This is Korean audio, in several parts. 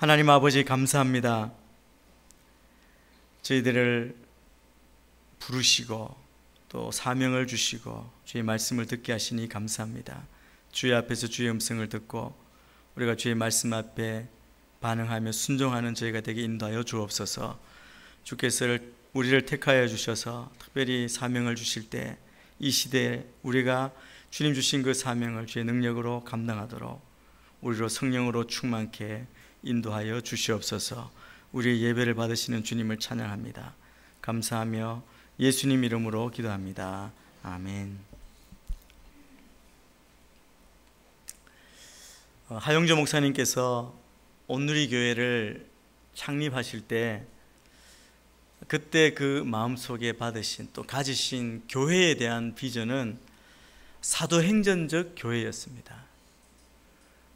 하나님 아버지 감사합니다. 저희들을 부르시고 또 사명을 주시고 주의 말씀을 듣게 하시니 감사합니다. 주의 앞에서 주의 음성을 듣고 우리가 주의 말씀 앞에 반응하며 순종하는 저희가 되게 인도하여 주옵소서. 주께서 우리를 택하여 주셔서 특별히 사명을 주실 때 이 시대에 우리가 주님 주신 그 사명을 주의 능력으로 감당하도록 우리로 성령으로 충만케 인도하여 주시옵소서. 우리의 예배를 받으시는 주님을 찬양합니다. 감사하며 예수님 이름으로 기도합니다. 아멘. 하영조 목사님께서 온누리 교회를 창립하실 때 그때 그 마음속에 받으신 또 가지신 교회에 대한 비전은 사도행전적 교회였습니다.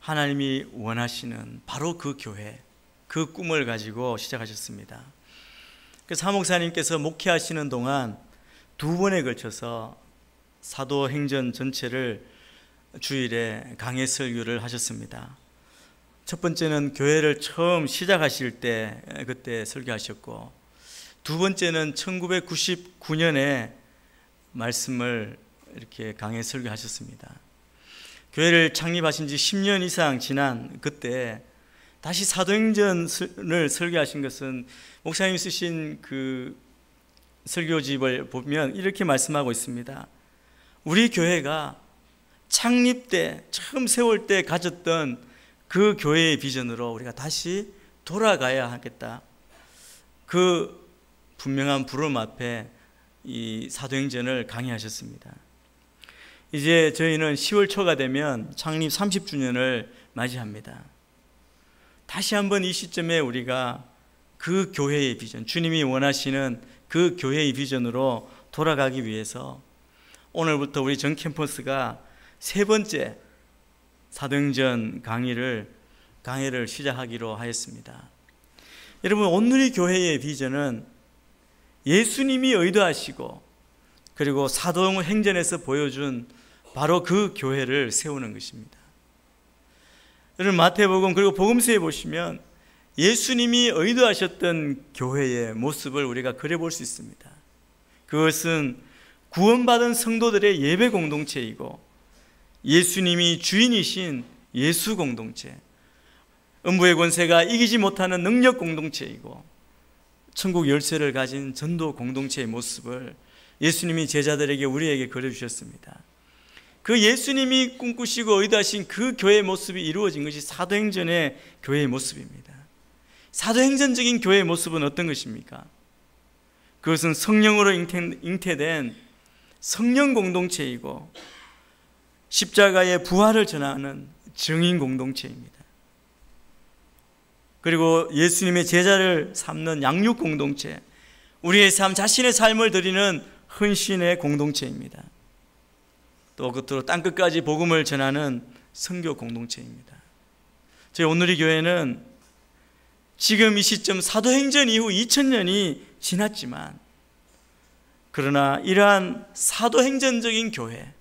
하나님이 원하시는 바로 그 교회, 그 꿈을 가지고 시작하셨습니다. 사 목사님께서 목회하시는 동안 두 번에 걸쳐서 사도행전 전체를 주일에 강해 설교를 하셨습니다. 첫 번째는 교회를 처음 시작하실 때 그때 설교하셨고, 두 번째는 1999년에 말씀을 이렇게 강해 설교하셨습니다. 교회를 창립하신 지 10년 이상 지난 그때 다시 사도행전을 설교하신 것은 목사님이 쓰신 그 설교집을 보면 이렇게 말씀하고 있습니다. 우리 교회가 창립 때 처음 세울 때 가졌던 그 교회의 비전으로 우리가 다시 돌아가야 하겠다. 그 분명한 부름 앞에 이 사도행전을 강의하셨습니다. 이제 저희는 10월 초가 되면 창립 30주년을 맞이합니다. 다시 한번 이 시점에 우리가 그 교회의 비전, 주님이 원하시는 그 교회의 비전으로 돌아가기 위해서 오늘부터 우리 전 캠퍼스가 세 번째 사도행전 강의를 시작하기로 하였습니다. 여러분, 온누리 교회의 비전은 예수님이 의도하시고 그리고 사도행전에서 보여준 바로 그 교회를 세우는 것입니다. 여러분, 마태복음 그리고 복음서에 보시면 예수님이 의도하셨던 교회의 모습을 우리가 그려볼 수 있습니다. 그것은 구원받은 성도들의 예배 공동체이고 예수님이 주인이신 예수 공동체, 음부의 권세가 이기지 못하는 능력 공동체이고 천국 열쇠를 가진 전도 공동체의 모습을 예수님이 제자들에게 우리에게 그려주셨습니다. 그 예수님이 꿈꾸시고 의도하신 그 교회의 모습이 이루어진 것이 사도행전의 교회의 모습입니다. 사도행전적인 교회의 모습은 어떤 것입니까? 그것은 성령으로 잉태된 성령 공동체이고 십자가의 부활을 전하는 증인 공동체입니다. 그리고 예수님의 제자를 삼는 양육 공동체, 우리의 삶 자신의 삶을 드리는 헌신의 공동체입니다. 또 끝으로 땅끝까지 복음을 전하는 선교 공동체입니다. 저희 온누리 교회는 지금 이 시점 사도행전 이후 2000년이 지났지만 그러나 이러한 사도행전적인 교회,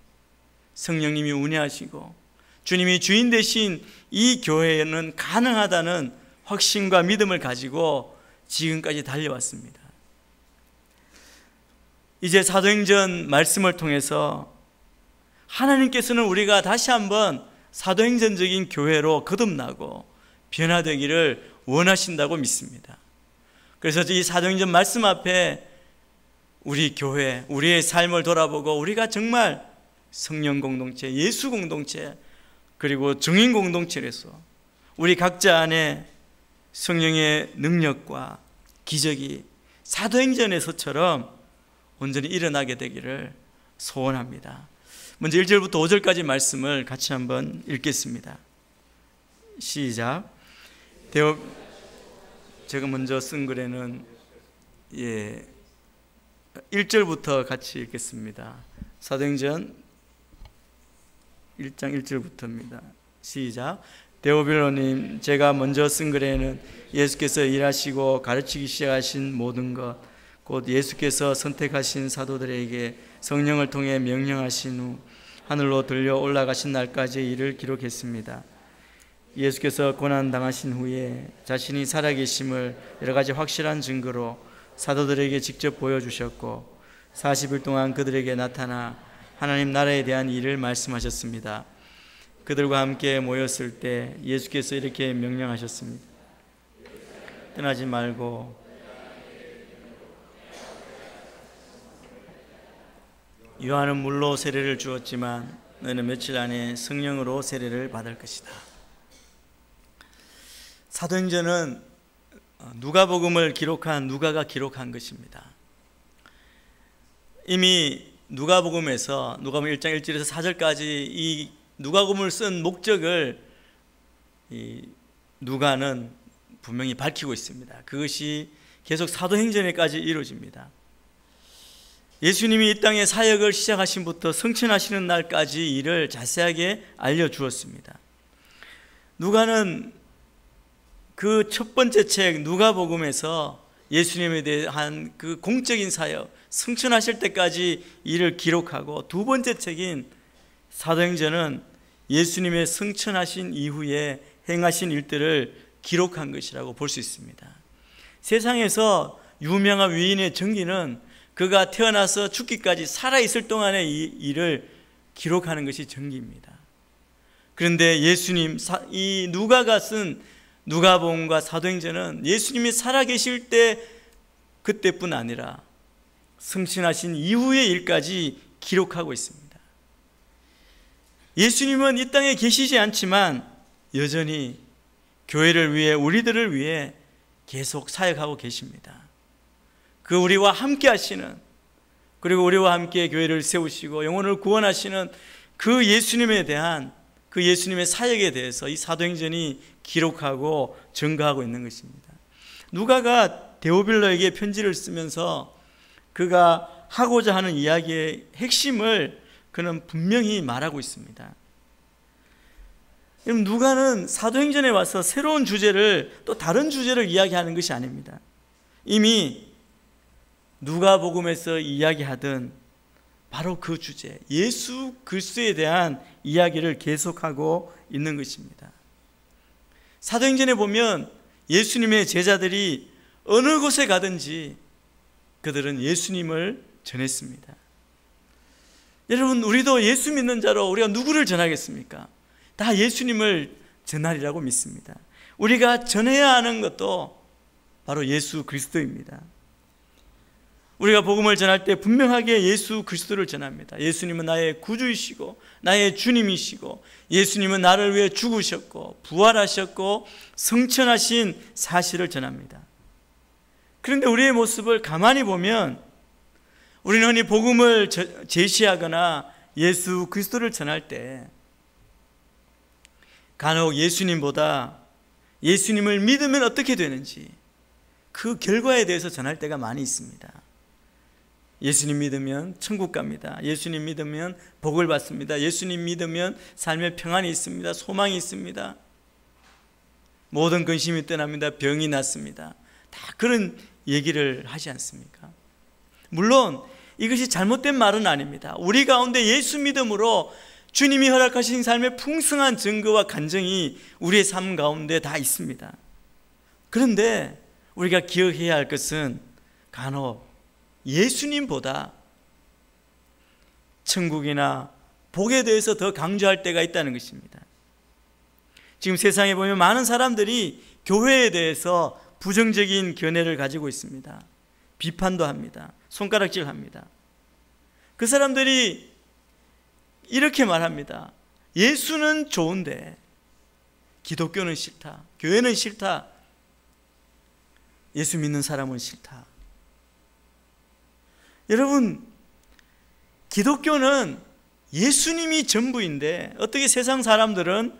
성령님이 운행하시고 주님이 주인 되신 이 교회는 가능하다는 확신과 믿음을 가지고 지금까지 달려왔습니다. 이제 사도행전 말씀을 통해서 하나님께서는 우리가 다시 한번 사도행전적인 교회로 거듭나고 변화되기를 원하신다고 믿습니다. 그래서 이 사도행전 말씀 앞에 우리 교회, 우리의 삶을 돌아보고 우리가 정말 성령 공동체, 예수 공동체, 그리고 증인 공동체에서 우리 각자 안에 성령의 능력과 기적이 사도행전에서처럼 온전히 일어나게 되기를 소원합니다. 먼저 1절부터 5절까지 말씀을 같이 한번 읽겠습니다. 시작. 제가 먼저 쓴 글에는 1절부터 같이 읽겠습니다. 사도행전 1장 1절부터입니다. 시작. 데오빌로님, 제가 먼저 쓴 글에는 예수께서 일하시고 가르치기 시작하신 모든 것, 곧 예수께서 선택하신 사도들에게 성령을 통해 명령하신 후 하늘로 들려 올라가신 날까지의 일을 기록했습니다. 예수께서 고난당하신 후에 자신이 살아계심을 여러 가지 확실한 증거로 사도들에게 직접 보여주셨고 40일 동안 그들에게 나타나 하나님 나라에 대한 일을 말씀하셨습니다. 그들과 함께 모였을 때 예수께서 이렇게 명령하셨습니다. 떠나지 말고 요한은 물로 세례를 주었지만 너희는 며칠 안에 성령으로 세례를 받을 것이다. 사도행전은 누가복음을 기록한 누가가 기록한 것입니다. 이미 누가복음에서 누가복음 1장 1절에서 4절까지 이 누가복음을 쓴 목적을 이 누가는 분명히 밝히고 있습니다. 그것이 계속 사도행전에까지 이루어집니다. 예수님이 이 땅에 사역을 시작하신부터 승천하시는 날까지 일을 자세하게 알려주었습니다. 누가는 그 첫 번째 책 누가복음에서 예수님에 대한 그 공적인 사역, 승천하실 때까지 일을 기록하고, 두 번째 책인 사도행전은 예수님의 승천하신 이후에 행하신 일들을 기록한 것이라고 볼 수 있습니다. 세상에서 유명한 위인의 전기는 그가 태어나서 죽기까지 살아있을 동안의 이 일을 기록하는 것이 전기입니다. 그런데 예수님, 이 누가가 쓴 누가복음과 사도행전은 예수님이 살아계실 때 그때뿐 아니라 승천하신 이후의 일까지 기록하고 있습니다. 예수님은 이 땅에 계시지 않지만 여전히 교회를 위해, 우리들을 위해 계속 사역하고 계십니다. 그 우리와 함께 하시는, 그리고 우리와 함께 교회를 세우시고 영혼을 구원하시는 그 예수님에 대한, 그 예수님의 사역에 대해서 이 사도행전이 기록하고 증거하고 있는 것입니다. 누가가 데오빌로에게 편지를 쓰면서 그가 하고자 하는 이야기의 핵심을 그는 분명히 말하고 있습니다. 누가는 사도행전에 와서 새로운 주제를, 또 다른 주제를 이야기하는 것이 아닙니다. 이미 누가복음에서 이야기하던 바로 그 주제, 예수 그리스도에 대한 이야기를 계속하고 있는 것입니다. 사도행전에 보면 예수님의 제자들이 어느 곳에 가든지 그들은 예수님을 전했습니다. 여러분, 우리도 예수 믿는 자로 우리가 누구를 전하겠습니까? 다 예수님을 전하리라고 믿습니다. 우리가 전해야 하는 것도 바로 예수 그리스도입니다. 우리가 복음을 전할 때 분명하게 예수 그리스도를 전합니다. 예수님은 나의 구주이시고 나의 주님이시고, 예수님은 나를 위해 죽으셨고 부활하셨고 승천하신 사실을 전합니다. 그런데 우리의 모습을 가만히 보면 우리는 흔히 복음을 제시하거나 예수 그리스도를 전할 때 간혹 예수님보다 예수님을 믿으면 어떻게 되는지 그 결과에 대해서 전할 때가 많이 있습니다. 예수님 믿으면 천국 갑니다. 예수님 믿으면 복을 받습니다. 예수님 믿으면 삶의 평안이 있습니다. 소망이 있습니다. 모든 근심이 떠납니다. 병이 낫습니다. 다 그런 얘기를 하지 않습니까? 물론 이것이 잘못된 말은 아닙니다. 우리 가운데 예수 믿음으로 주님이 허락하신 삶의 풍성한 증거와 간증이 우리의 삶 가운데 다 있습니다. 그런데 우리가 기억해야 할 것은 간혹 예수님보다 천국이나 복에 대해서 더 강조할 때가 있다는 것입니다. 지금 세상에 보면 많은 사람들이 교회에 대해서 부정적인 견해를 가지고 있습니다. 비판도 합니다. 손가락질합니다. 그 사람들이 이렇게 말합니다. 예수는 좋은데 기독교는 싫다. 교회는 싫다. 예수 믿는 사람은 싫다. 여러분, 기독교는 예수님이 전부인데 어떻게 세상 사람들은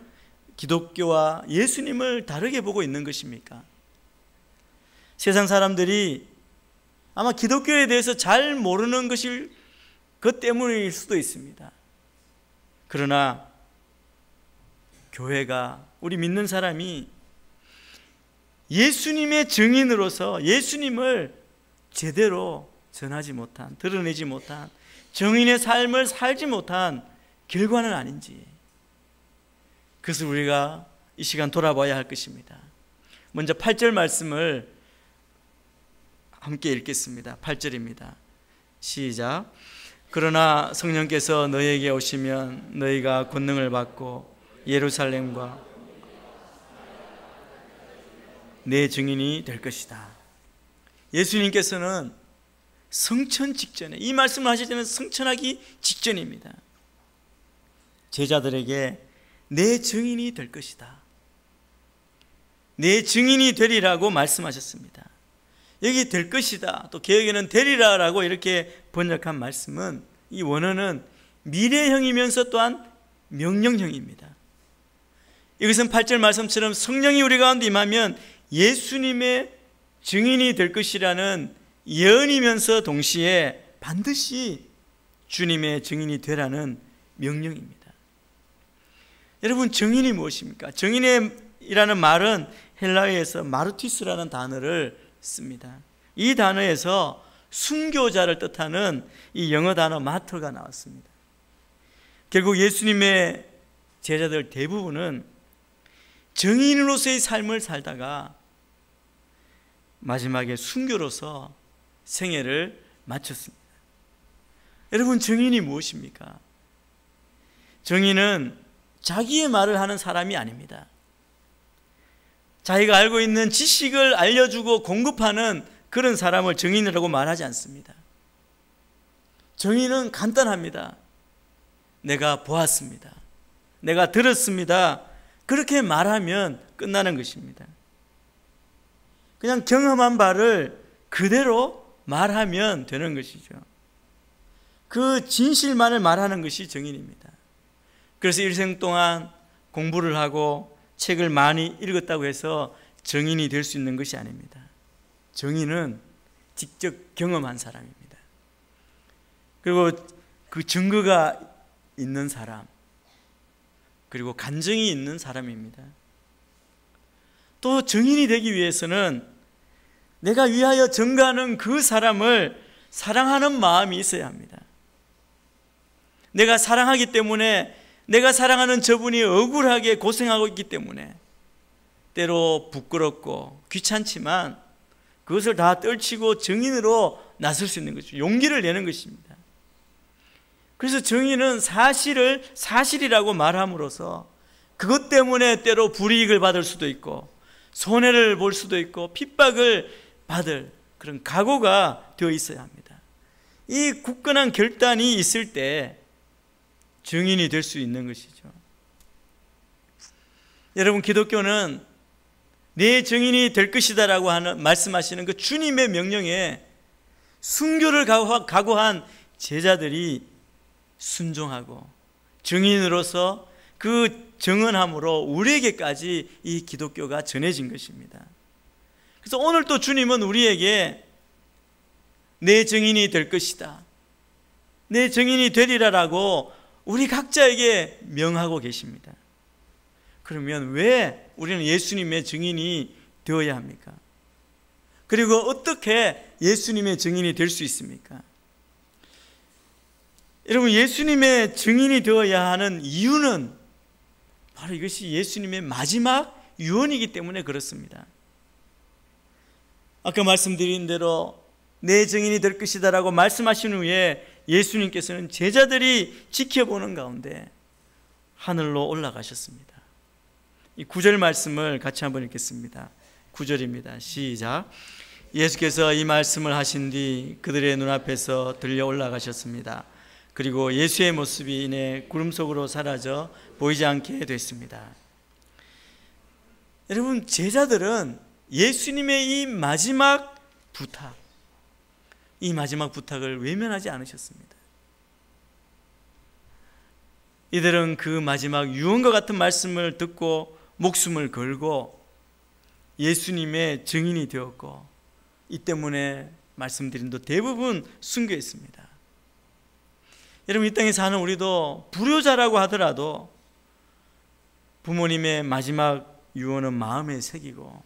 기독교와 예수님을 다르게 보고 있는 것입니까? 세상 사람들이 아마 기독교에 대해서 잘 모르는 것일 것 때문일 수도 있습니다. 그러나 교회가, 우리 믿는 사람이 예수님의 증인으로서 예수님을 제대로 전하지 못한, 드러내지 못한, 증인의 삶을 살지 못한 결과는 아닌지, 그것을 우리가 이 시간 돌아봐야 할 것입니다. 먼저 8절 말씀을 함께 읽겠습니다. 8절입니다. 시작. 그러나 성령께서 너희에게 오시면 너희가 권능을 받고 예루살렘과 내 증인이 될 것이다. 예수님께서는 성천 직전에, 이 말씀을 하실 때는 성천하기 직전입니다. 제자들에게 내 증인이 될 것이다, 내 증인이 되리라고 말씀하셨습니다. 여기 될 것이다, 또 개역에는 되리라라고 이렇게 번역한 말씀은, 이 원어는 미래형이면서 또한 명령형입니다. 이것은 8절 말씀처럼 성령이 우리 가운데 임하면 예수님의 증인이 될 것이라는 예언이면서 동시에 반드시 주님의 증인이 되라는 명령입니다. 여러분, 증인이 무엇입니까? 증인이라는 말은 헬라어에서 마르티스라는 단어를 씁니다. 이 단어에서 순교자를 뜻하는 이 영어 단어 마터가 나왔습니다. 결국 예수님의 제자들 대부분은 증인으로서의 삶을 살다가 마지막에 순교로서 생애를 마쳤습니다. 여러분, 증인이 무엇입니까? 증인은 자기의 말을 하는 사람이 아닙니다. 자기가 알고 있는 지식을 알려주고 공급하는 그런 사람을 증인이라고 말하지 않습니다. 증인은 간단합니다. 내가 보았습니다, 내가 들었습니다, 그렇게 말하면 끝나는 것입니다. 그냥 경험한 바를 그대로 말하면 되는 것이죠. 그 진실만을 말하는 것이 증인입니다. 그래서 일생 동안 공부를 하고 책을 많이 읽었다고 해서 증인이 될 수 있는 것이 아닙니다. 증인은 직접 경험한 사람입니다. 그리고 그 증거가 있는 사람, 그리고 간증이 있는 사람입니다. 또 증인이 되기 위해서는 내가 위하여 증거하는 그 사람을 사랑하는 마음이 있어야 합니다. 내가 사랑하기 때문에, 내가 사랑하는 저분이 억울하게 고생하고 있기 때문에 때로 부끄럽고 귀찮지만 그것을 다 떨치고 증인으로 나설 수 있는 것이죠. 용기를 내는 것입니다. 그래서 증인은 사실을 사실이라고 말함으로써 그것 때문에 때로 불이익을 받을 수도 있고 손해를 볼 수도 있고 핍박을 받을 그런 각오가 되어 있어야 합니다. 이 굳건한 결단이 있을 때 증인이 될 수 있는 것이죠. 여러분, 기독교는 내 증인이 될 것이다라고 말씀하시는 그 주님의 명령에 순교를 각오한 제자들이 순종하고 증인으로서 그 증언함으로 우리에게까지 이 기독교가 전해진 것입니다. 그래서 오늘 또 주님은 우리에게 내 증인이 될 것이다, 내 증인이 되리라라고 우리 각자에게 명하고 계십니다. 그러면 왜 우리는 예수님의 증인이 되어야 합니까? 그리고 어떻게 예수님의 증인이 될 수 있습니까? 여러분, 예수님의 증인이 되어야 하는 이유는 바로 이것이 예수님의 마지막 유언이기 때문에 그렇습니다. 아까 말씀드린 대로 내 증인이 될 것이다 라고 말씀하신 후에 예수님께서는 제자들이 지켜보는 가운데 하늘로 올라가셨습니다. 이 9절 말씀을 같이 한번 읽겠습니다. 9절입니다. 시작. 예수께서 이 말씀을 하신 뒤 그들의 눈앞에서 들려 올라가셨습니다. 그리고 예수의 모습이 이내 구름 속으로 사라져 보이지 않게 됐습니다. 여러분, 제자들은 예수님의 이 마지막 부탁, 이 마지막 부탁을 외면하지 않으셨습니다. 이들은 그 마지막 유언과 같은 말씀을 듣고 목숨을 걸고 예수님의 증인이 되었고, 이 때문에 말씀드린 또 대부분 순교했습니다. 여러분, 이 땅에 사는 우리도 불효자라고 하더라도 부모님의 마지막 유언은 마음에 새기고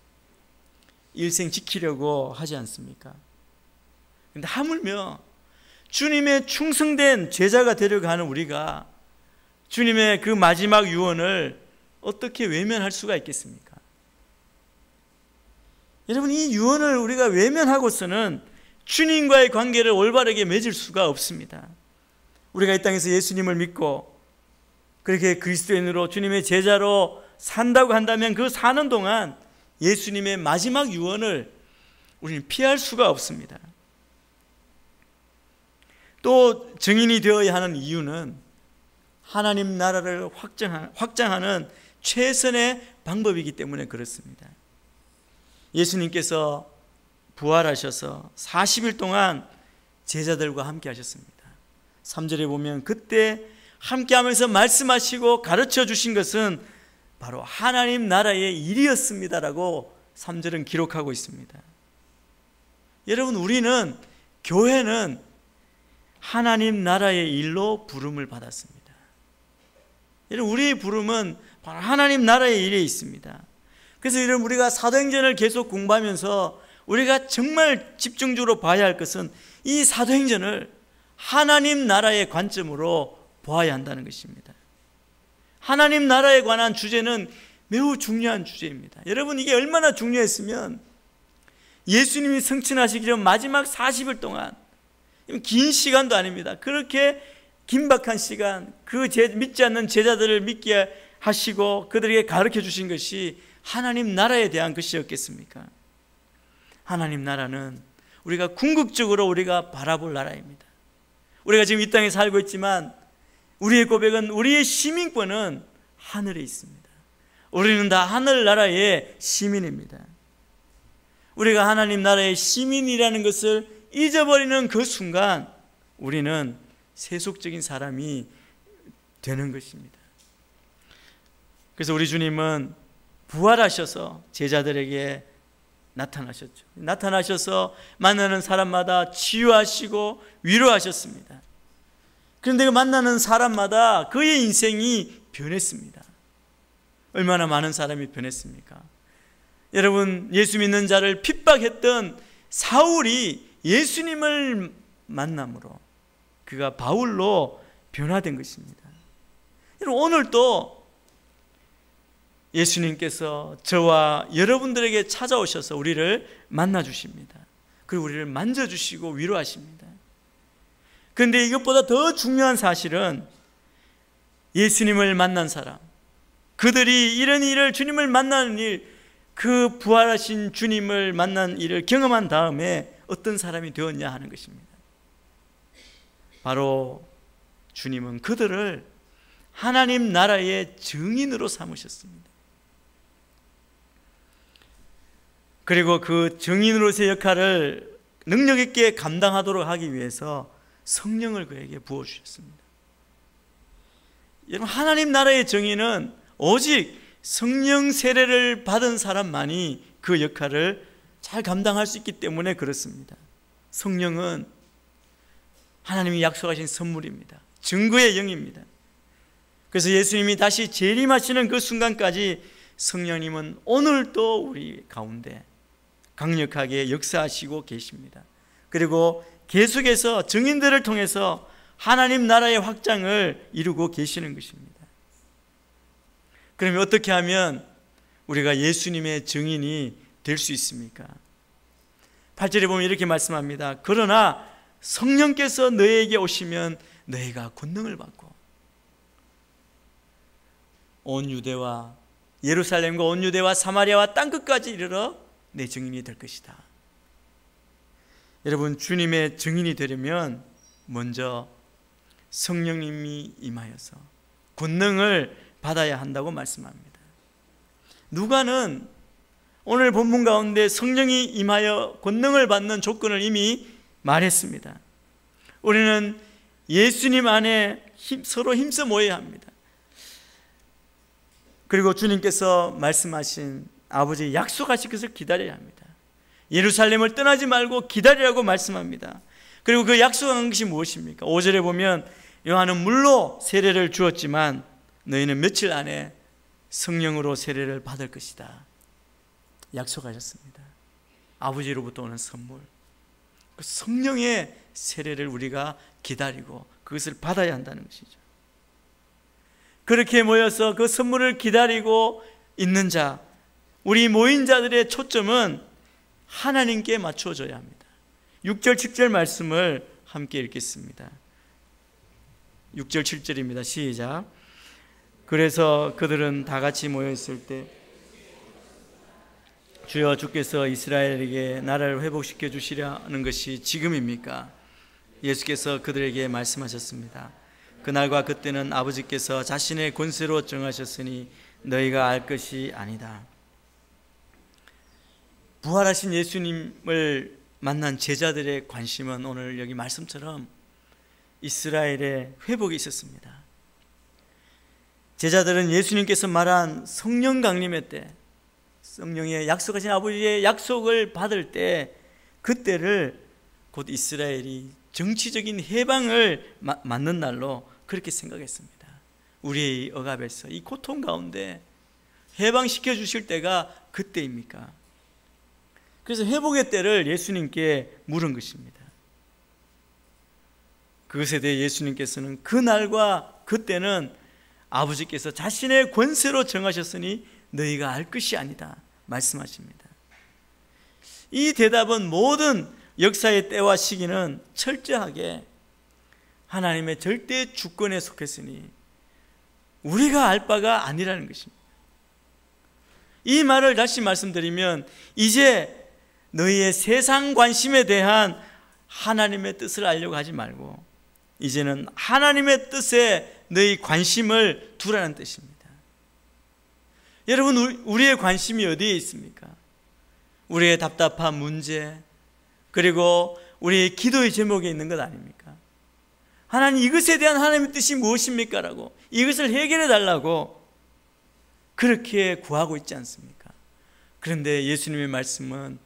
일생 지키려고 하지 않습니까? 그런데 하물며 주님의 충성된 제자가 되려고 하는 우리가 주님의 그 마지막 유언을 어떻게 외면할 수가 있겠습니까? 여러분, 이 유언을 우리가 외면하고서는 주님과의 관계를 올바르게 맺을 수가 없습니다. 우리가 이 땅에서 예수님을 믿고 그렇게 그리스도인으로 주님의 제자로 산다고 한다면 그 사는 동안 예수님의 마지막 유언을 우리는 피할 수가 없습니다. 또 증인이 되어야 하는 이유는 하나님 나라를 확장하는 최선의 방법이기 때문에 그렇습니다. 예수님께서 부활하셔서 40일 동안 제자들과 함께 하셨습니다. 3절에 보면 그때 함께 하면서 말씀하시고 가르쳐 주신 것은 바로 하나님 나라의 일이었습니다라고 3절은 기록하고 있습니다. 여러분, 우리는, 교회는 하나님 나라의 일로 부름을 받았습니다. 여러분, 우리의 부름은 바로 하나님 나라의 일에 있습니다. 그래서 여러분, 우리가 사도행전을 계속 공부하면서 우리가 정말 집중적으로 봐야 할 것은 이 사도행전을 하나님 나라의 관점으로 보아야 한다는 것입니다. 하나님 나라에 관한 주제는 매우 중요한 주제입니다. 여러분, 이게 얼마나 중요했으면 예수님이 승천하시기 전 마지막 40일 동안, 긴 시간도 아닙니다. 그렇게 긴박한 시간, 그 믿지 않는 제자들을 믿게 하시고 그들에게 가르쳐 주신 것이 하나님 나라에 대한 것이었겠습니까? 하나님 나라는 우리가 궁극적으로 우리가 바라볼 나라입니다. 우리가 지금 이 땅에 살고 있지만 우리의 고백은, 우리의 시민권은 하늘에 있습니다. 우리는 다 하늘나라의 시민입니다. 우리가 하나님 나라의 시민이라는 것을 잊어버리는 그 순간 우리는 세속적인 사람이 되는 것입니다. 그래서 우리 주님은 부활하셔서 제자들에게 나타나셨죠. 나타나셔서 만나는 사람마다 치유하시고 위로하셨습니다. 그런데 그 만나는 사람마다 그의 인생이 변했습니다. 얼마나 많은 사람이 변했습니까? 여러분, 예수 믿는 자를 핍박했던 사울이 예수님을 만남으로 그가 바울로 변화된 것입니다. 여러분, 오늘도 예수님께서 저와 여러분들에게 찾아오셔서 우리를 만나 주십니다. 그리고 우리를 만져주시고 위로하십니다. 그런데 이것보다 더 중요한 사실은 예수님을 만난 사람, 그들이 이런 일을, 주님을 만나는 일, 그 부활하신 주님을 만난 일을 경험한 다음에 어떤 사람이 되었냐 하는 것입니다. 바로 주님은 그들을 하나님 나라의 증인으로 삼으셨습니다. 그리고 그 증인으로서의 역할을 능력 있게 감당하도록 하기 위해서 성령을 그에게 부어주셨습니다. 여러분, 하나님 나라의 증인은 오직 성령 세례를 받은 사람만이 그 역할을 잘 감당할 수 있기 때문에 그렇습니다. 성령은 하나님이 약속하신 선물입니다. 증거의 영입니다. 그래서 예수님이 다시 재림하시는 그 순간까지 성령님은 오늘도 우리 가운데 강력하게 역사하시고 계십니다. 그리고 계속해서 증인들을 통해서 하나님 나라의 확장을 이루고 계시는 것입니다. 그러면 어떻게 하면 우리가 예수님의 증인이 될 수 있습니까? 8절에 보면 이렇게 말씀합니다. 그러나 성령께서 너희에게 오시면 너희가 권능을 받고 온 유대와 예루살렘과 온 유대와 사마리아와 땅끝까지 이르러 내 증인이 될 것이다. 여러분, 주님의 증인이 되려면 먼저 성령님이 임하여서 권능을 받아야 한다고 말씀합니다. 누가는 오늘 본문 가운데 성령이 임하여 권능을 받는 조건을 이미 말했습니다. 우리는 예수님 안에 서로 힘써 모여야 합니다. 그리고 주님께서 말씀하신 아버지 약속하신 것을 기다려야 합니다. 예루살렘을 떠나지 말고 기다리라고 말씀합니다. 그리고 그 약속한 것이 무엇입니까? 5절에 보면 요한은 물로 세례를 주었지만 너희는 며칠 안에 성령으로 세례를 받을 것이다 약속하셨습니다. 아버지로부터 오는 선물, 그 성령의 세례를 우리가 기다리고 그것을 받아야 한다는 것이죠. 그렇게 모여서 그 선물을 기다리고 있는 자, 우리 모인 자들의 초점은 하나님께 맞추어져야 합니다. 6절 7절 말씀을 함께 읽겠습니다. 6절 7절입니다. 시작. 그래서 그들은 다 같이 모였을 때 주여 주께서 이스라엘에게 나라를 회복시켜 주시려는 것이 지금입니까? 예수께서 그들에게 말씀하셨습니다. 그날과 그때는 아버지께서 자신의 권세로 정하셨으니 너희가 알 것이 아니다. 부활하신 예수님을 만난 제자들의 관심은 오늘 여기 말씀처럼 이스라엘의 회복이 있었습니다. 제자들은 예수님께서 말한 성령 강림의 때, 성령의 약속하신 아버지의 약속을 받을 때, 그때를 곧 이스라엘이 정치적인 해방을 맞는 날로 그렇게 생각했습니다. 우리의 억압에서 이 고통 가운데 해방시켜 주실 때가 그때입니까? 그래서 회복의 때를 예수님께 물은 것입니다. 그것에 대해 예수님께서는 그날과 그때는 아버지께서 자신의 권세로 정하셨으니 너희가 알 것이 아니다 말씀하십니다. 이 대답은 모든 역사의 때와 시기는 철저하게 하나님의 절대 주권에 속했으니 우리가 알 바가 아니라는 것입니다. 이 말을 다시 말씀드리면 이제 너희의 세상 관심에 대한 하나님의 뜻을 알려고 하지 말고 이제는 하나님의 뜻에 너희 관심을 두라는 뜻입니다. 여러분, 우리의 관심이 어디에 있습니까? 우리의 답답한 문제, 그리고 우리의 기도의 제목에 있는 것 아닙니까? 하나님, 이것에 대한 하나님의 뜻이 무엇입니까? 라고, 이것을 해결해 달라고 그렇게 구하고 있지 않습니까? 그런데 예수님의 말씀은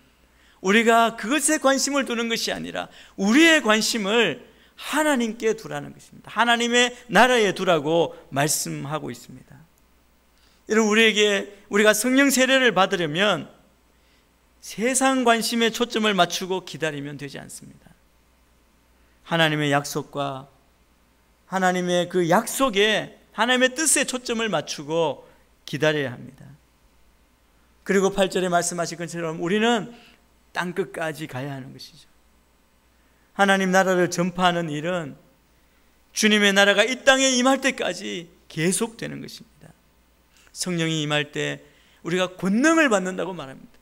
우리가 그것에 관심을 두는 것이 아니라 우리의 관심을 하나님께 두라는 것입니다. 하나님의 나라에 두라고 말씀하고 있습니다. 여러분, 우리가 성령 세례를 받으려면 세상 관심에 초점을 맞추고 기다리면 되지 않습니다. 하나님의 약속과 하나님의 그 약속에 하나님의 뜻에 초점을 맞추고 기다려야 합니다. 그리고 8절에 말씀하신 것처럼 우리는 땅끝까지 가야 하는 것이죠. 하나님 나라를 전파하는 일은 주님의 나라가 이 땅에 임할 때까지 계속되는 것입니다. 성령이 임할 때 우리가 권능을 받는다고 말합니다.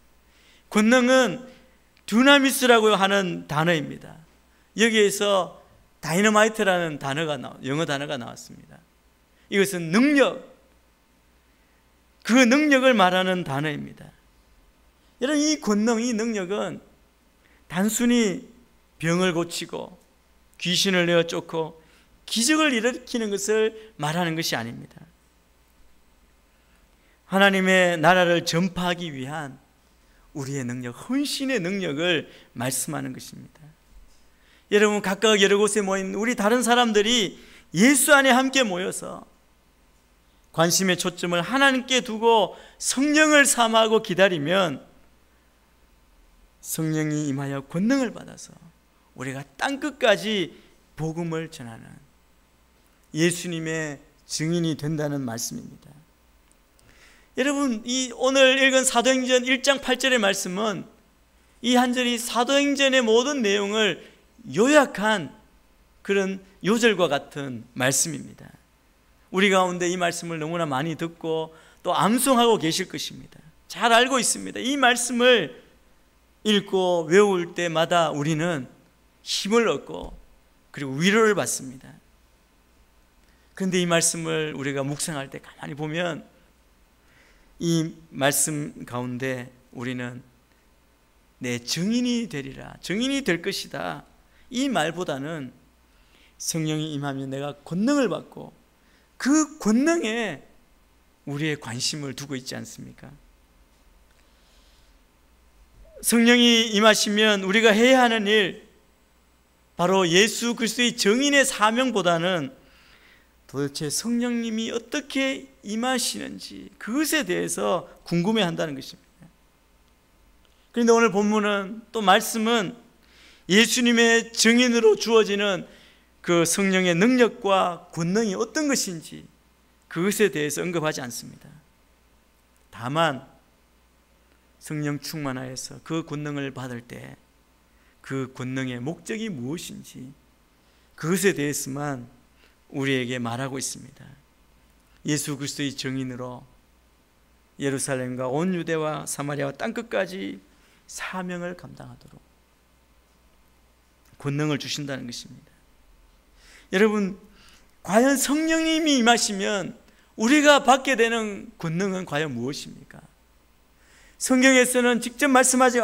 권능은 두나미스라고 하는 단어입니다. 여기에서 다이너마이트라는 영어 단어가 나왔습니다. 이것은 능력, 그 능력을 말하는 단어입니다. 여러분, 이 권능, 이 능력은 단순히 병을 고치고 귀신을 내어 쫓고 기적을 일으키는 것을 말하는 것이 아닙니다. 하나님의 나라를 전파하기 위한 우리의 능력, 헌신의 능력을 말씀하는 것입니다. 여러분, 각각 여러 곳에 모인 우리 다른 사람들이 예수 안에 함께 모여서 관심의 초점을 하나님께 두고 성령을 사모하고 기다리면 성령이 임하여 권능을 받아서 우리가 땅끝까지 복음을 전하는 예수님의 증인이 된다는 말씀입니다. 여러분, 이 오늘 읽은 사도행전 1장 8절의 말씀은 이 한 절이 사도행전의 모든 내용을 요약한 그런 요절과 같은 말씀입니다. 우리 가운데 이 말씀을 너무나 많이 듣고 또 암송하고 계실 것입니다. 잘 알고 있습니다. 이 말씀을 읽고 외울 때마다 우리는 힘을 얻고 그리고 위로를 받습니다. 그런데 이 말씀을 우리가 묵상할 때 가만히 보면 이 말씀 가운데 우리는 내 증인이 되리라, 증인이 될 것이다, 이 말보다는 성령이 임하면 내가 권능을 받고 그 권능에 우리의 관심을 두고 있지 않습니까? 성령이 임하시면 우리가 해야 하는 일, 바로 예수 그리스도의 증인의 사명보다는 도대체 성령님이 어떻게 임하시는지 그것에 대해서 궁금해한다는 것입니다. 그런데 오늘 본문은 또 말씀은 예수님의 증인으로 주어지는 그 성령의 능력과 권능이 어떤 것인지 그것에 대해서 언급하지 않습니다. 다만 성령 충만하여서 그 권능을 받을 때 그 권능의 목적이 무엇인지 그것에 대해서만 우리에게 말하고 있습니다. 예수 그리스도의 증인으로 예루살렘과 온 유대와 사마리아와 땅끝까지 사명을 감당하도록 권능을 주신다는 것입니다. 여러분, 과연 성령님이 임하시면 우리가 받게 되는 권능은 과연 무엇입니까? 성경에서는 직접 말씀하지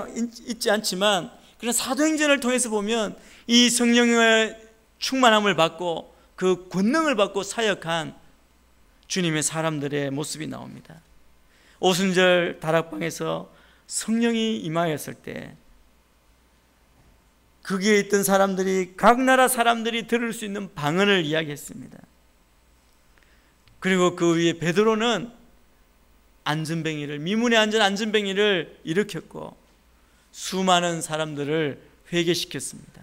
있지 않지만 그런 사도행전을 통해서 보면 이 성령의 충만함을 받고 그 권능을 받고 사역한 주님의 사람들의 모습이 나옵니다. 오순절 다락방에서 성령이 임하였을 때 거기에 있던 사람들이 각 나라 사람들이 들을 수 있는 방언을 이야기했습니다. 그리고 그 위에 베드로는 안전뱅이를, 미문에 앉은 안전뱅이를 일으켰고 수많은 사람들을 회개시켰습니다.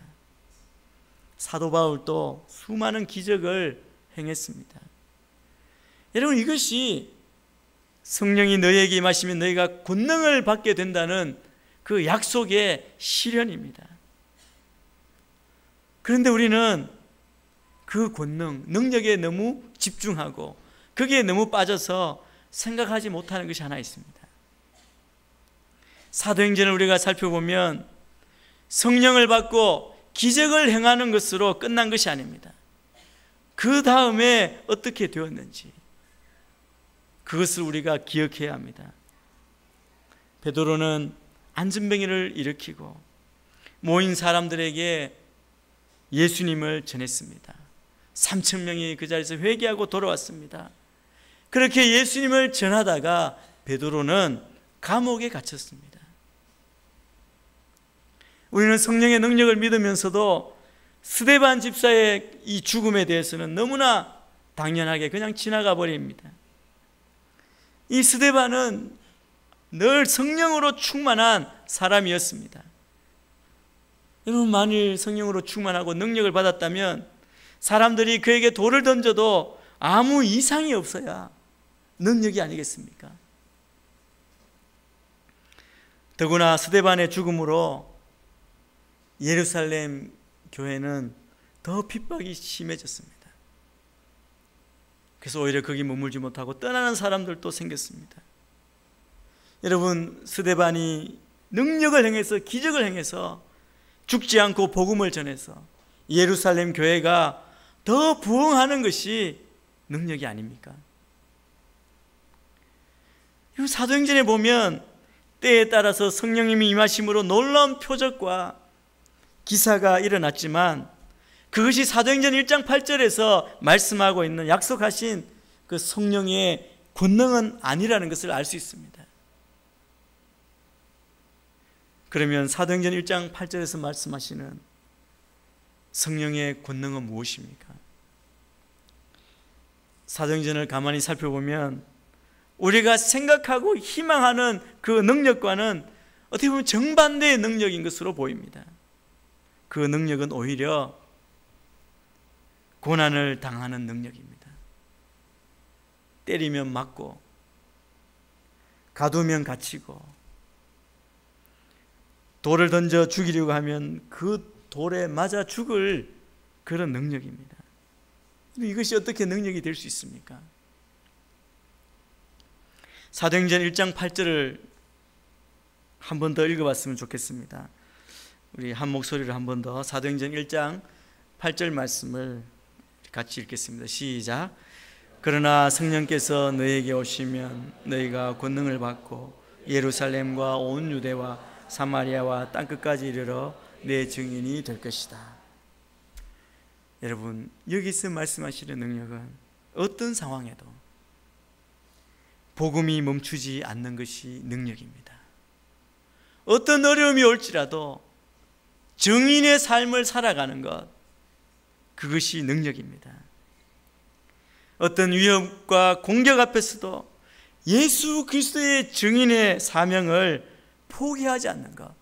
사도 바울도 수많은 기적을 행했습니다. 여러분, 이것이 성령이 너희에게 임하시면 너희가 권능을 받게 된다는 그 약속의 실현입니다. 그런데 우리는 그 권능, 능력에 너무 집중하고 거기에 너무 빠져서 생각하지 못하는 것이 하나 있습니다. 사도행전을 우리가 살펴보면 성령을 받고 기적을 행하는 것으로 끝난 것이 아닙니다. 그 다음에 어떻게 되었는지 그것을 우리가 기억해야 합니다. 베드로는 안전뱅이를 일으키고 모인 사람들에게 예수님을 전했습니다. 3,000명이 그 자리에서 회개하고 돌아왔습니다. 그렇게 예수님을 전하다가 베드로는 감옥에 갇혔습니다. 우리는 성령의 능력을 믿으면서도 스데반 집사의 이 죽음에 대해서는 너무나 당연하게 그냥 지나가 버립니다. 이 스데반은 늘 성령으로 충만한 사람이었습니다. 여러분, 만일 성령으로 충만하고 능력을 받았다면 사람들이 그에게 돌을 던져도 아무 이상이 없어야 능력이 아니겠습니까? 더구나 스데반의 죽음으로 예루살렘 교회는 더 핍박이 심해졌습니다. 그래서 오히려 거기 머물지 못하고 떠나는 사람들도 생겼습니다. 여러분, 스데반이 능력을 행해서 기적을 행해서 죽지 않고 복음을 전해서 예루살렘 교회가 더 부흥하는 것이 능력이 아닙니까? 사도행전에 보면 때에 따라서 성령님이 임하심으로 놀라운 표적과 기사가 일어났지만 그것이 사도행전 1장 8절에서 말씀하고 있는 약속하신 그 성령의 권능은 아니라는 것을 알 수 있습니다. 그러면 사도행전 1장 8절에서 말씀하시는 성령의 권능은 무엇입니까? 사도행전을 가만히 살펴보면 우리가 생각하고 희망하는 그 능력과는 어떻게 보면 정반대의 능력인 것으로 보입니다. 그 능력은 오히려 고난을 당하는 능력입니다. 때리면 맞고 가두면 갇히고 돌을 던져 죽이려고 하면 그 돌에 맞아 죽을 그런 능력입니다. 이것이 어떻게 능력이 될 수 있습니까? 사도행전 1장 8절을 한 번 더 읽어봤으면 좋겠습니다. 우리 한 목소리로 한 번 더 사도행전 1장 8절 말씀을 같이 읽겠습니다. 시작. 그러나 성령께서 너희에게 오시면 너희가 권능을 받고 예루살렘과 온 유대와 사마리아와 땅끝까지 이르러 내 증인이 될 것이다. 여러분, 여기서 말씀하시는 능력은 어떤 상황에도 복음이 멈추지 않는 것이 능력입니다. 어떤 어려움이 올지라도 증인의 삶을 살아가는 것, 그것이 능력입니다. 어떤 위협과 공격 앞에서도 예수 그리스도의 증인의 사명을 포기하지 않는 것,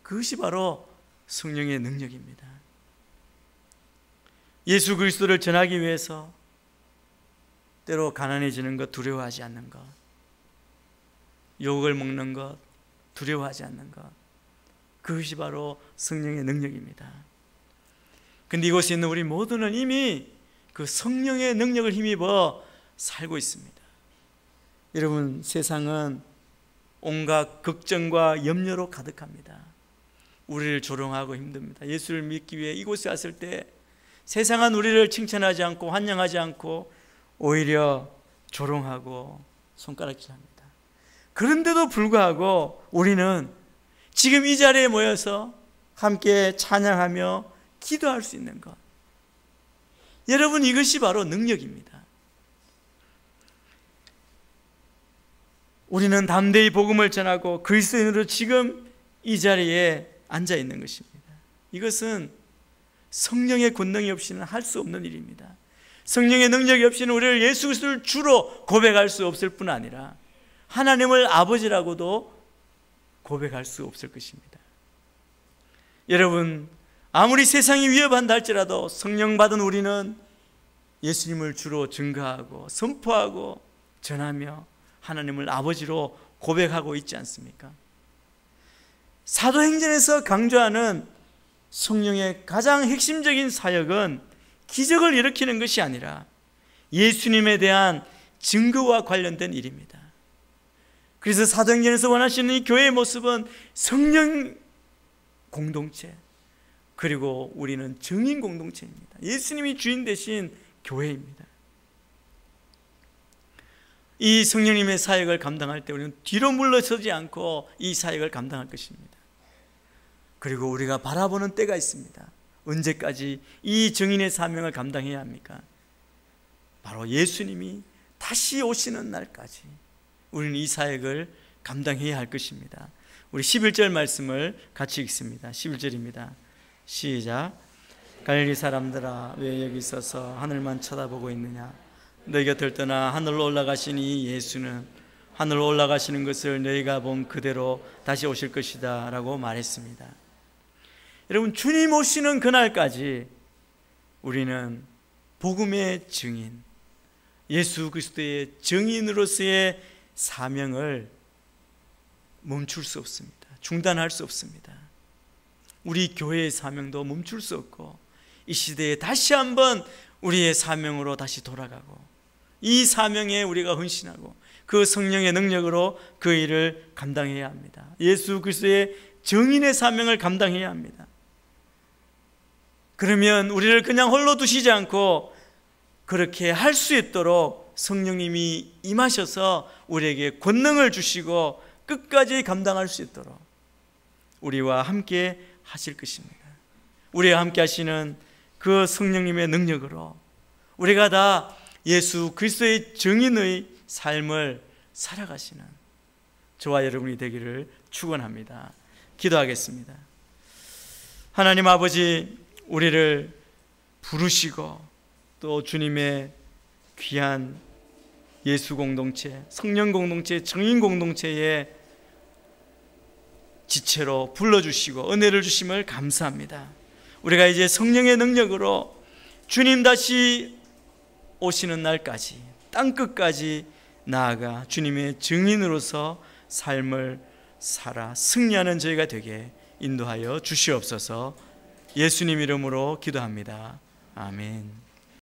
그것이 바로 성령의 능력입니다. 예수 그리스도를 전하기 위해서 때로 가난해지는 것 두려워하지 않는 것, 욕을 먹는 것 두려워하지 않는 것, 그것이 바로 성령의 능력입니다. 근데 이곳에 있는 우리 모두는 이미 그 성령의 능력을 힘입어 살고 있습니다. 여러분, 세상은 온갖 걱정과 염려로 가득합니다. 우리를 조롱하고 힘듭니다. 예수를 믿기 위해 이곳에 왔을 때 세상은 우리를 칭찬하지 않고 환영하지 않고 오히려 조롱하고 손가락질합니다. 그런데도 불구하고 우리는 지금 이 자리에 모여서 함께 찬양하며 기도할 수 있는 것, 여러분, 이것이 바로 능력입니다. 우리는 담대히 복음을 전하고 그리스도인으로 지금 이 자리에 앉아 있는 것입니다. 이것은 성령의 권능이 없이는 할 수 없는 일입니다. 성령의 능력이 없이는 우리를 예수 그리스도를 주로 고백할 수 없을 뿐 아니라 하나님을 아버지라고도 고백할 수 없을 것입니다. 여러분, 아무리 세상이 위협한다 할지라도 성령 받은 우리는 예수님을 주로 증거하고 선포하고 전하며 하나님을 아버지로 고백하고 있지 않습니까? 사도행전에서 강조하는 성령의 가장 핵심적인 사역은 기적을 일으키는 것이 아니라 예수님에 대한 증거와 관련된 일입니다. 그래서 사도행전에서 원하시는 이 교회의 모습은 성령 공동체, 그리고 우리는 증인 공동체입니다. 예수님이 주인 되신 교회입니다. 이 성령님의 사역을 감당할 때 우리는 뒤로 물러서지 않고 이 사역을 감당할 것입니다. 그리고 우리가 바라보는 때가 있습니다. 언제까지 이 증인의 사명을 감당해야 합니까? 바로 예수님이 다시 오시는 날까지 우리는 이 사역을 감당해야 할 것입니다. 우리 11절 말씀을 같이 읽습니다. 11절입니다. 시작. 갈릴리 사람들아, 왜 여기 있어서 하늘만 쳐다보고 있느냐? 너희 곁을 떠나 하늘로 올라가신 이 예수는 하늘로 올라가시는 것을 너희가 본 그대로 다시 오실 것이다 라고 말했습니다. 여러분, 주님 오시는 그날까지 우리는 복음의 증인, 예수 그리스도의 증인으로서의 사명을 멈출 수 없습니다. 중단할 수 없습니다. 우리 교회의 사명도 멈출 수 없고 이 시대에 다시 한번 우리의 사명으로 다시 돌아가고 이 사명에 우리가 헌신하고 그 성령의 능력으로 그 일을 감당해야 합니다. 예수 그리스도의 증인의 사명을 감당해야 합니다. 그러면 우리를 그냥 홀로 두시지 않고 그렇게 할 수 있도록 성령님이 임하셔서 우리에게 권능을 주시고 끝까지 감당할 수 있도록 우리와 함께 하실 것입니다. 우리와 함께 하시는 그 성령님의 능력으로 우리가 다 예수 그리스도의 증인의 삶을 살아가시는 저와 여러분이 되기를 축원합니다. 기도하겠습니다. 하나님 아버지, 우리를 부르시고 또 주님의 귀한 예수 공동체, 성령 공동체, 증인 공동체의 지체로 불러주시고 은혜를 주심을 감사합니다. 우리가 이제 성령의 능력으로 주님 다시 오시는 날까지 땅끝까지 나아가 주님의 증인으로서 삶을 살아 승리하는 저희가 되게 인도하여 주시옵소서. 예수님 이름으로 기도합니다. 아멘.